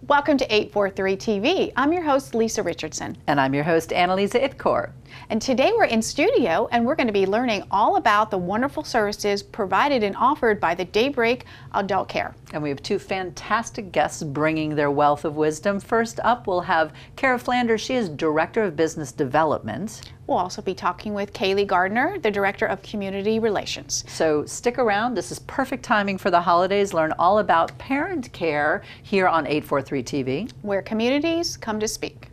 Welcome to 843 TV. I'm your host, Lisa Richardson. And I'm your host, Annalisa Itkor. And today we're in studio and we're going to be learning all about the wonderful services provided and offered by the DayBreak Adult Care. And we have two fantastic guests bringing their wealth of wisdom. First up, we'll have Kara Flanders. She is Director of Business Development. We'll also be talking with Kaylee Gardner, the Director of Community Relations. So stick around. This is perfect timing for the holidays. Learn all about parent care here on 843 TV, where communities come to speak.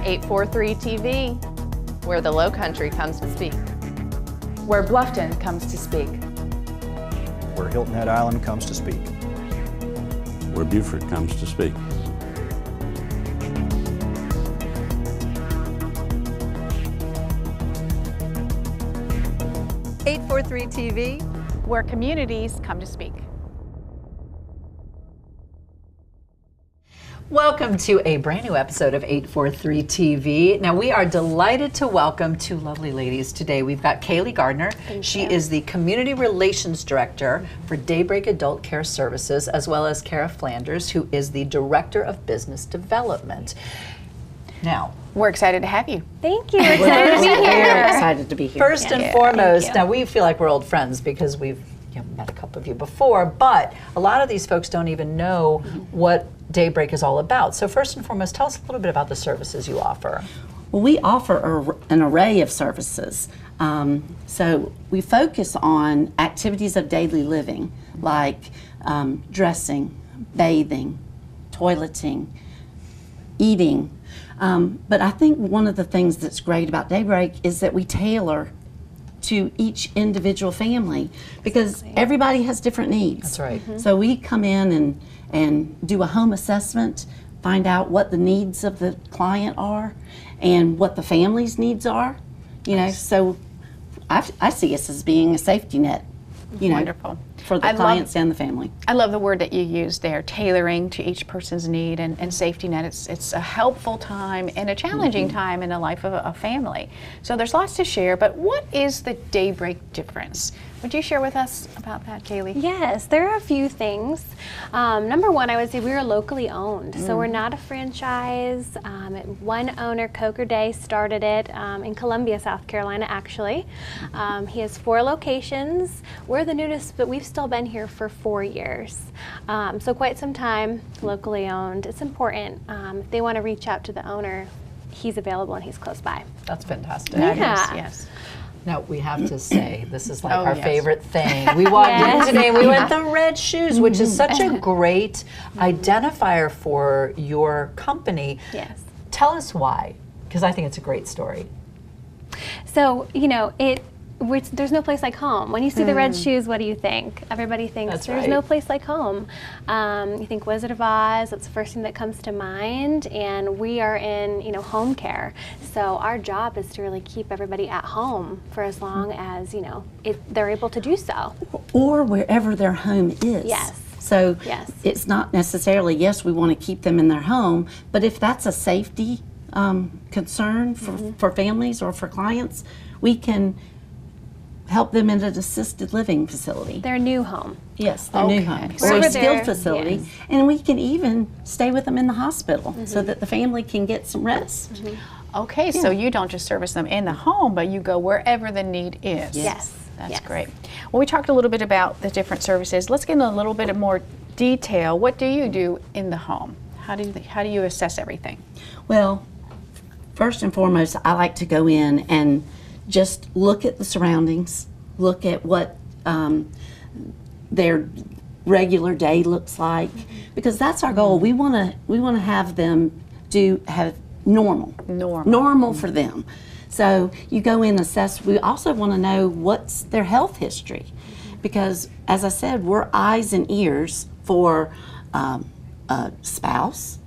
.843 TV, where the Low Country comes to speak. Where Bluffton comes to speak. Where Hilton Head Island comes to speak. Where Beaufort comes to speak. .843 TV, where communities come to speak. Welcome to a brand new episode of 843 TV. Now we are delighted to welcome two lovely ladies today. We've got Kaylee Gardner. She is the Community Relations Director for DayBreak Adult Care Services, as well as Kara Flanders, who is the Director of Business Development. Now, we're excited to have you. Thank you. We're excited to be here. We're excited to be here. First and foremost, now we feel like we're old friends because we've met a couple of you before, but a lot of these folks don't even know what DayBreak is all about. So first and foremost, tell us a little bit about the services you offer. Well, we offer an array of services. So we focus on activities of daily living, like dressing, bathing, toileting, eating. But I think one of the things that's great about DayBreak is that we tailor to each individual family because everybody has different needs. That's right. So we come in and do a home assessment, find out what the needs of the client are and what the family's needs are. You know, so I see us as being a safety net, you know, wonderful. For the clients and the family. I love the word that you used there, tailoring to each person's need and safety net. It's a helpful time and a challenging time in the life of a family. So there's lots to share, but what is the DayBreak difference? Would you share with us about that, Kaylee? Yes, there are a few things. Number one, I would say we are locally owned, so we're not a franchise. One owner, Coker Day, started it in Columbia, South Carolina, actually. He has 4 locations. We're the newest, but we've still been here for 4 years. So quite some time, locally owned. It's important. If they want to reach out to the owner, he's available and he's close by. That's fantastic. Yes. Now, we have to say, this is like our favorite thing. We walked in today and we went the red shoes, which is such a great identifier for your company. Yes. Tell us why, because I think it's a great story. So, you know, there's no place like home. When you see the red shoes, what do you think? Everybody thinks there's no place like home. You think Wizard of Oz, that's the first thing that comes to mind, and we are in, you know, home care. So our job is to really keep everybody at home for as long as, you know, they're able to do so. Or wherever their home is. Yes. So it's not necessarily, yes, we want to keep them in their home, but if that's a safety concern for families or for clients, we can help them in an assisted living facility. Their new home. Yes, their new home. Or a skilled facility. Yes. And we can even stay with them in the hospital so that the family can get some rest. Okay, so you don't just service them in the home, but you go wherever the need is. Yes. That's great. Well, we talked a little bit about the different services. Let's get into a little bit of more detail. What do you do in the home? How do you assess everything? Well, first and foremost, I like to go in and just look at the surroundings, look at what their regular day looks like, because that's our goal. We want to have them have normal for them. So you go in and assess. We also want to know what's their health history, because as I said, we're eyes and ears for a spouse,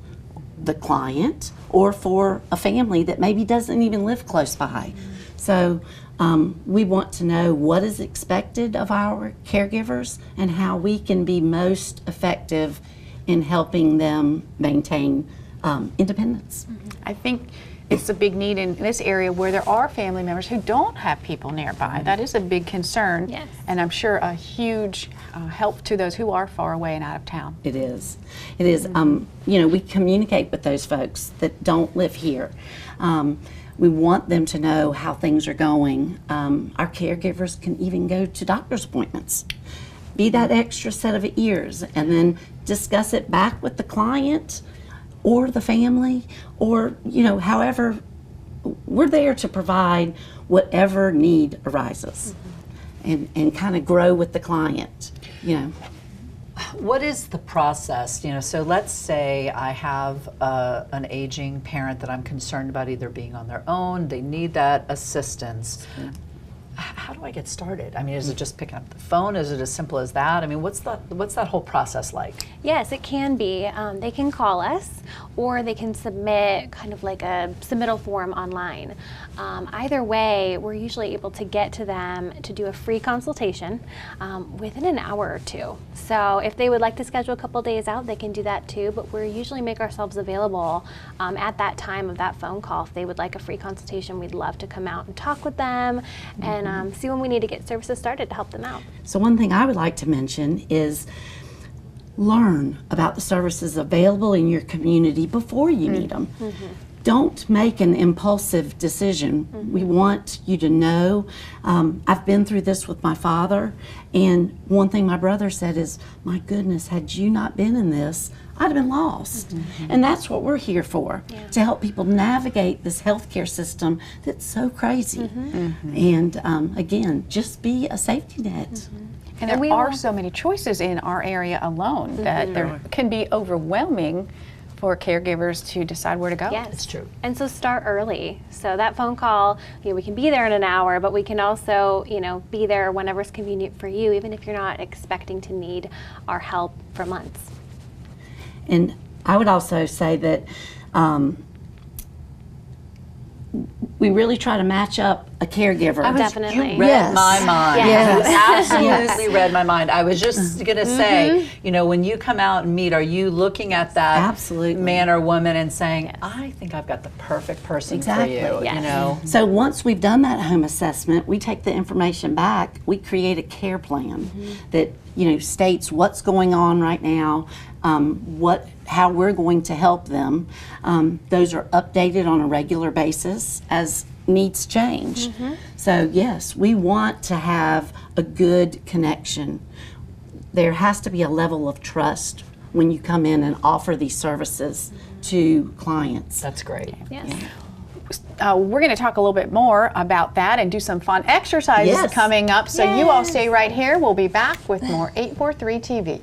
the client, or for a family that maybe doesn't even live close by. So we want to know what is expected of our caregivers and how we can be most effective in helping them maintain independence. I think it's a big need in this area where there are family members who don't have people nearby. That is a big concern, Yes. and I'm sure a huge help to those who are far away and out of town. It is. It is. You know, we communicate with those folks that don't live here. We want them to know how things are going. Our caregivers can even go to doctor's appointments. Be that extra set of ears, and then discuss it back with the client or the family, or, you know, however. We're there to provide whatever need arises, and kind of grow with the client, you know. What is the process? You know, so let's say I have an aging parent that I'm concerned about either being on their own, they need that assistance. How do I get started? I mean, is it just picking up the phone? Is it as simple as that? I mean, what's that whole process like? Yes, it can be. They can call us, or they can submit kind of like a submittal form online. Either way, we're usually able to get to them to do a free consultation within an hour or two. So if they would like to schedule a couple days out, they can do that too, but we usually make ourselves available at that time of that phone call. If they would like a free consultation, we'd love to come out and talk with them and see when we need to get services started to help them out. So one thing I would like to mention is learn about the services available in your community before you need them. Don't make an impulsive decision. We want you to know. I've been through this with my father, and one thing my brother said is, my goodness, had you not been in this, I'd have been lost. And that's what we're here for, to help people navigate this healthcare system that's so crazy. And again, just be a safety net. And there are so many choices in our area alone that there can be overwhelming for caregivers to decide where to go. Yes, It's true. And so start early. So that phone call, you know, we can be there in an hour, but we can also, you know, be there whenever's convenient for you, even if you're not expecting to need our help for months. And I would also say that we really try to match up a caregiver. Definitely. You read my mind. Yes. You absolutely read my mind. I was just going to say, you know, when you come out and meet, are you looking at that Absolutely. man or woman and saying, I think I've got the perfect person Exactly. for you, Yes. you know? So once we've done that home assessment, we take the information back, we create a care plan that, you know, states what's going on right now, how we're going to help them. Those are updated on a regular basis as needs change. So yes, we want to have a good connection. There has to be a level of trust when you come in and offer these services to clients. That's great. Yes. We're going to talk a little bit more about that and do some fun exercises Yes. coming up. So you all stay right here. We'll be back with more 843 TV.